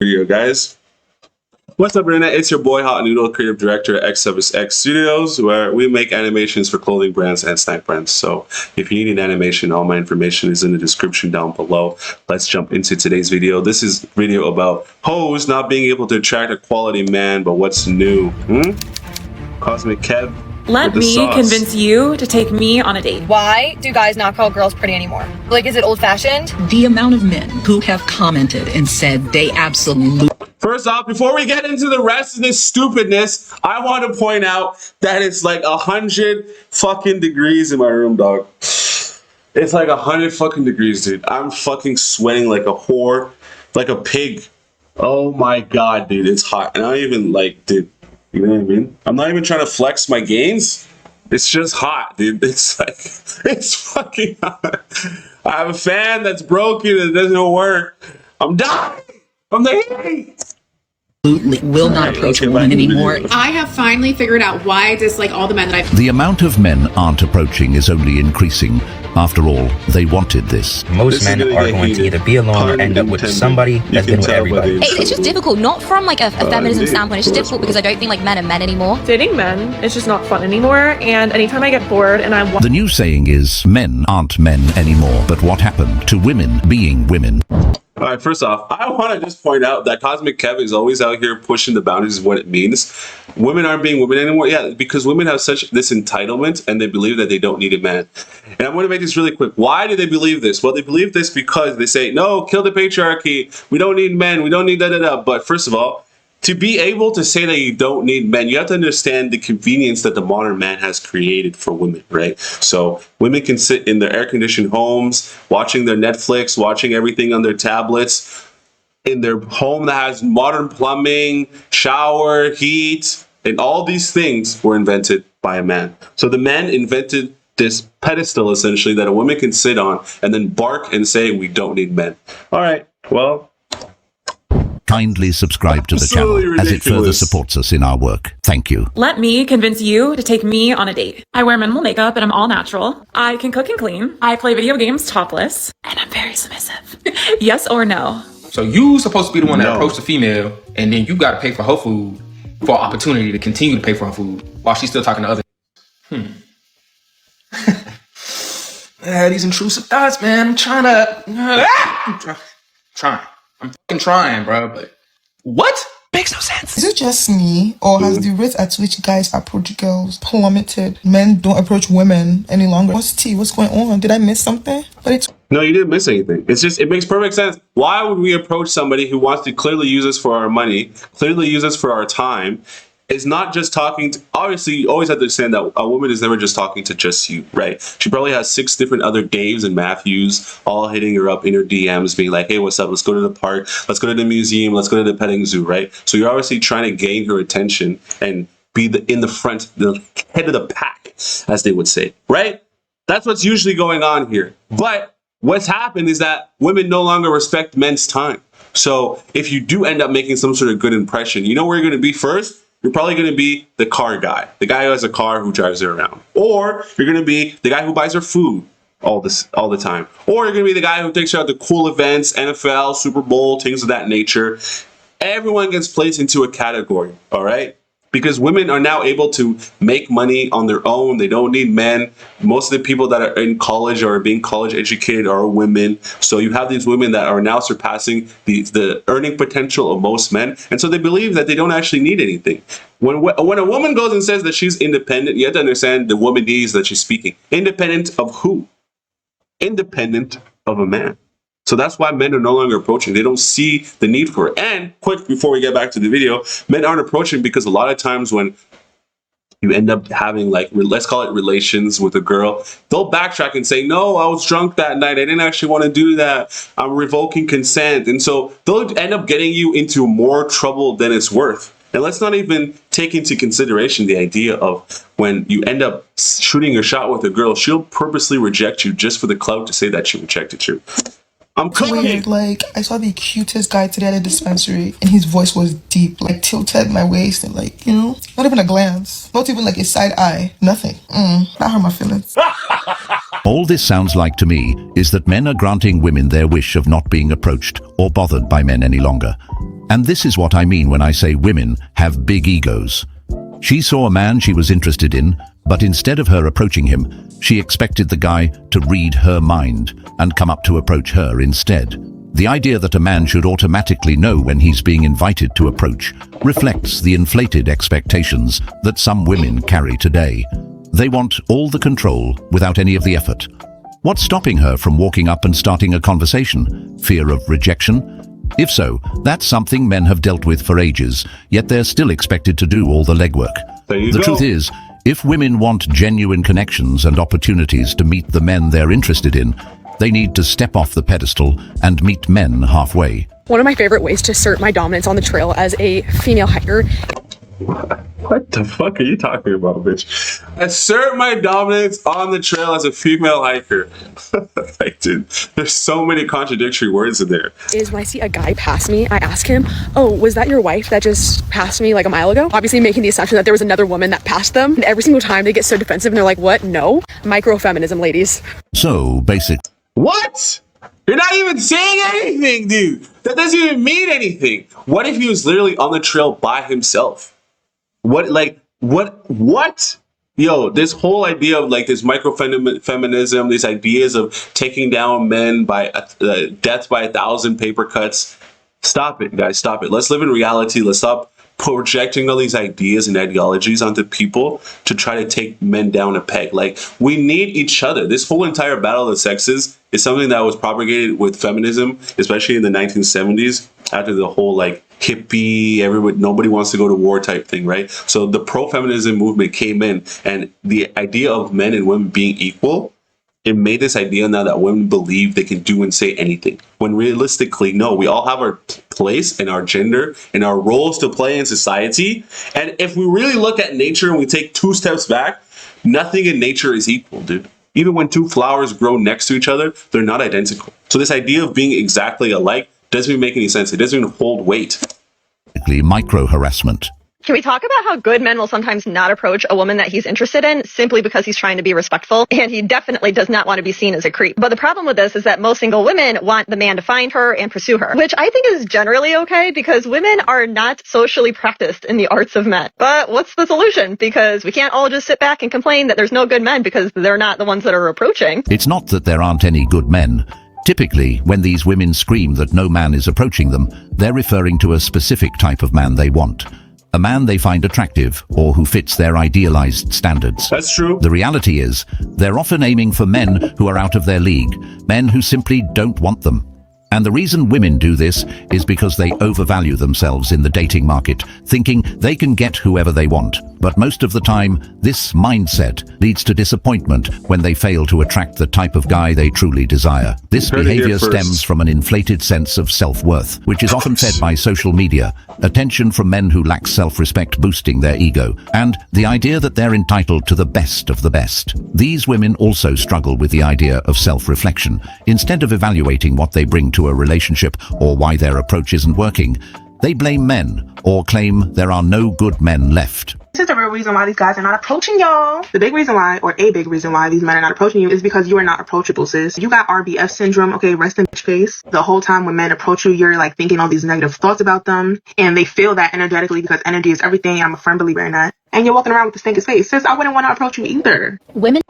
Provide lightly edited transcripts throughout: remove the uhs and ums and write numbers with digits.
Video, guys. What's up, internet? It's your boy Hot Noodle, creative director at xCephasx Studios, where we make animations for clothing brands and snack brands. So if you need an animation, all my information is in the description down below. Let's jump into today's video. This is a video about hoes not being able to attract a quality man, but what's new? Cosmic Kev. Let me convince you to take me on a date. Why do guys not call girls pretty anymore? Like, is it old-fashioned? The amount of men who have commented and said they absolutely... First off, before we get into the rest of this stupidness, I want to point out that it's like 100 fucking degrees in my room, dog. It's like 100 fucking degrees, dude. I'm fucking sweating like a whore, like a pig. Oh my god, dude, it's hot. And I don't even like, dude, you know what I mean? I'm not even trying to flex my gains. It's just hot, dude. It's like, it's fucking hot. I have a fan that's broken and it doesn't work. I'm dying from the heat. Absolutely will not approach a woman anymore. I have finally figured out why I dislike all the men that I've... The amount of men aren't approaching is only increasing. After all, they wanted this. Most men are going to either be alone or end up with somebody that's been with everybody. It's just difficult, not from like a feminism standpoint. It's just difficult because I don't think like men are men anymore. Dating men, it's just not fun anymore. And anytime I get bored and I want... The new saying is, men aren't men anymore. But what happened to women being women? All right, first off, I want to just point out that Cosmic Kev is always out here pushing the boundaries of what it means. Women aren't being women anymore. Yeah, because women have such this entitlement and they believe that they don't need a man. And I'm going to make this really quick. Why do they believe this? Well, they believe this because they say, no, kill the patriarchy. We don't need men. We don't need da-da-da. But first of all, to be able to say that you don't need men, you have to understand the convenience that the modern man has created for women, right? So women can sit in their air-conditioned homes, watching their Netflix, watching everything on their tablets, in their home that has modern plumbing, shower, heat, and all these things were invented by a man. So the man invented this pedestal, essentially, that a woman can sit on and then bark and say, we don't need men. All right, well... Kindly subscribe to the channel as it further supports us in our work. Thank you. Let me convince you to take me on a date. I wear minimal makeup and I'm all natural. I can cook and clean. I play video games topless. And I'm very submissive. Yes or no? So you supposed to be the one that approached the female and then you got to pay for her food for an opportunity to continue to pay for her food while she's still talking to other. Yeah, these intrusive thoughts, man. I'm trying to... I'm fucking trying, bro, but what? Makes no sense. Is it just me, or has the rate at which guys approach girls plummeted? Men don't approach women any longer. What's tea? What's going on? Did I miss something? But it's... No, you didn't miss anything. It's just, it makes perfect sense. Why would we approach somebody who wants to clearly use us for our money, clearly use us for our time? It's not just talking to, obviously you always have to understand that a woman is never just talking to just you, right? She probably has 6 different other Daves and Matthews all hitting her up in her DMs being like, hey, what's up? Let's go to the park. Let's go to the museum. Let's go to the petting zoo, right? So you're obviously trying to gain her attention and be in the front, the head of the pack, as they would say, right? That's what's usually going on here. But what's happened is that women no longer respect men's time. So if you do end up making some sort of good impression, you know where you're going to be first? You're probably going to be the car guy, the guy who has a car who drives her around. Or you're going to be the guy who buys her food all the time. Or you're going to be the guy who takes her out to cool events, NFL, Super Bowl, things of that nature. Everyone gets placed into a category, all right? Because women are now able to make money on their own. They don't need men. Most of the people that are in college or are being college educated are women. So you have these women that are now surpassing the earning potential of most men. And so they believe that they don't actually need anything. When a woman goes and says that she's independent, you have to understand the womanese that she's speaking. Independent of who? Independent of a man. So that's why men are no longer approaching. They don't see the need for it. And quick, before we get back to the video, men aren't approaching because a lot of times when you end up having, like, let's call it relations with a girl, they'll backtrack and say, no, I was drunk that night. I didn't actually want to do that. I'm revoking consent. And so they'll end up getting you into more trouble than it's worth. And let's not even take into consideration the idea of when you end up shooting your shot with a girl, she'll purposely reject you just for the clout to say that she rejected you. I'm cooking. Weird. Like, I saw the cutest guy today at a dispensary and his voice was deep, like tilted my waist and, like, you know, not even a glance, not even like a side eye, nothing. That hurt my feelings. All this sounds like to me is that men are granting women their wish of not being approached or bothered by men any longer. And this is what I mean when I say women have big egos. She saw a man she was interested in, but instead of her approaching him, she expected the guy to read her mind and come up to approach her instead. The idea that a man should automatically know when he's being invited to approach reflects the inflated expectations that some women carry today. They want all the control without any of the effort. What's stopping her from walking up and starting a conversation? Fear of rejection? If so, that's something men have dealt with for ages, yet they're still expected to do all the legwork. The truth is, if women want genuine connections and opportunities to meet the men they're interested in, they need to step off the pedestal and meet men halfway. One of my favorite ways to assert my dominance on the trail as a female hiker. What the fuck are you talking about, bitch? Assert my dominance on the trail as a female hiker. Like, dude, there's so many contradictory words in there. Is when I see a guy pass me, I ask him, oh, was that your wife that just passed me like a mile ago? Obviously making the assumption that there was another woman that passed them. And every single time they get so defensive and they're like, what? No. Microfeminism, ladies. So, basic. What? You're not even saying anything, dude. That doesn't even mean anything. What if he was literally on the trail by himself? What? Yo, this whole idea of like this microfeminism, these ideas of taking down men by death by 1,000 paper cuts. Stop it, guys. Stop it. Let's live in reality. Let's stop projecting all these ideas and ideologies onto people to try to take men down a peg. Like, we need each other. This whole entire battle of the sexes is something that was propagated with feminism, especially in the 1970s, after the whole like hippie, nobody wants to go to war type thing, right? So the pro-feminism movement came in, and the idea of men and women being equal, it made this idea now that women believe they can do and say anything. When realistically, no, we all have our place and our gender and our roles to play in society. And if we really look at nature and we take 2 steps back, nothing in nature is equal, dude. Even when 2 flowers grow next to each other, they're not identical. So this idea of being exactly alike doesn't even make any sense. It doesn't even hold weight. Micro-harassment. Can we talk about how good men will sometimes not approach a woman that he's interested in simply because he's trying to be respectful? And he definitely does not want to be seen as a creep. But the problem with this is that most single women want the man to find her and pursue her, which I think is generally okay because women are not socially practiced in the arts of men. But what's the solution? Because we can't all just sit back and complain that there's no good men because they're not the ones that are approaching. It's not that there aren't any good men. Typically, when these women scream that no man is approaching them, they're referring to a specific type of man they want. A man they find attractive or who fits their idealized standards. That's true. The reality is, they're often aiming for men who are out of their league, men who simply don't want them. And the reason women do this is because they overvalue themselves in the dating market, thinking they can get whoever they want. But most of the time, this mindset leads to disappointment when they fail to attract the type of guy they truly desire. This behavior stems from an inflated sense of self-worth, which is often fed by social media, attention from men who lack self-respect boosting their ego, and the idea that they're entitled to the best of the best. These women also struggle with the idea of self-reflection. Instead of evaluating what they bring to a relationship or why their approach isn't working, they blame men or claim there are no good men left. This is the real reason why these guys are not approaching y'all. The big reason why, or a big reason why these men are not approaching you is because you are not approachable, sis. You got RBF syndrome, okay, rest in bitch face. The whole time when men approach you, you're like thinking all these negative thoughts about them, and they feel that energetically because energy is everything. I'm a firm believer in that. And you're walking around with the stinkest face. Sis, I wouldn't want to approach you either. Women.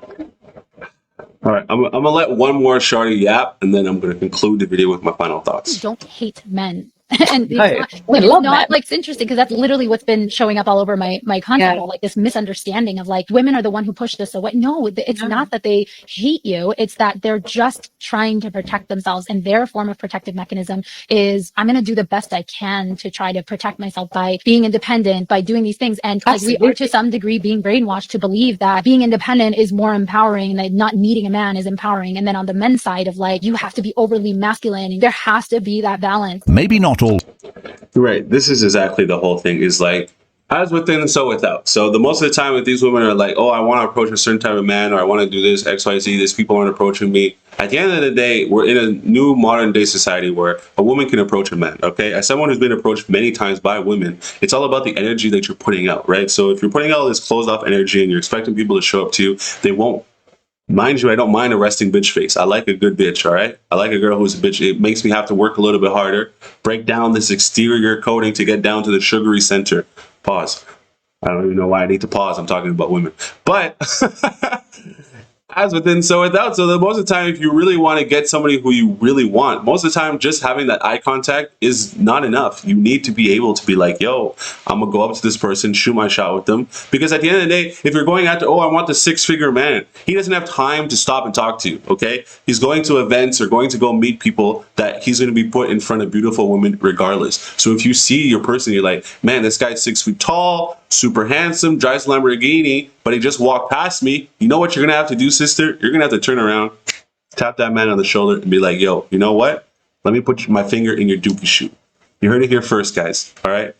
All right, I'm gonna let one more shawty yap, and then I'm gonna conclude the video with my final thoughts. Don't hate men. And it's interesting because that's literally what's been showing up all over my content, like this misunderstanding of like women are the one who pushed this away. No, it's not that they hate you. It's that they're just trying to protect themselves, and their form of protective mechanism is I'm going to do the best I can to try to protect myself by being independent, by doing these things. And like we are to some degree being brainwashed to believe that being independent is more empowering, and that not needing a man is empowering. And then on the men's side of like, you have to be overly masculine. There has to be that balance. Maybe not all. Right. This is exactly the whole thing, is like, as within, so without. So the most of the time, if these women are like, oh, I want to approach a certain type of man, or I want to do this, X, Y, Z, these people aren't approaching me. At the end of the day, we're in a new modern day society where a woman can approach a man, okay? As someone who's been approached many times by women, it's all about the energy that you're putting out, right? So if you're putting out this closed off energy and you're expecting people to show up to you, they won't. Mind you, I don't mind a resting bitch face. I like a good bitch, all right? I like a girl who's a bitch. It makes me have to work a little bit harder, break down this exterior coating to get down to the sugary center. Pause. I don't even know why I need to pause. I'm talking about women. But as within, so without. So most of the time, if you really want to get somebody who you really want, most of the time, just having that eye contact is not enough. You need to be able to be like, yo, I'm going to go up to this person, shoot my shot with them. Because at the end of the day, if you're going after, oh, I want the 6-figure man, he doesn't have time to stop and talk to you, okay? He's going to events or going to go meet people that he's going to be put in front of beautiful women regardless. So if you see your person, you're like, man, this guy's 6 feet tall, super handsome, drives a Lamborghini, but he just walked past me. You know what you're going to have to do, sister? You're going to have to turn around, tap that man on the shoulder and be like, yo, you know what? Let me put my finger in your dookie shoe. You heard it here first, guys. All right?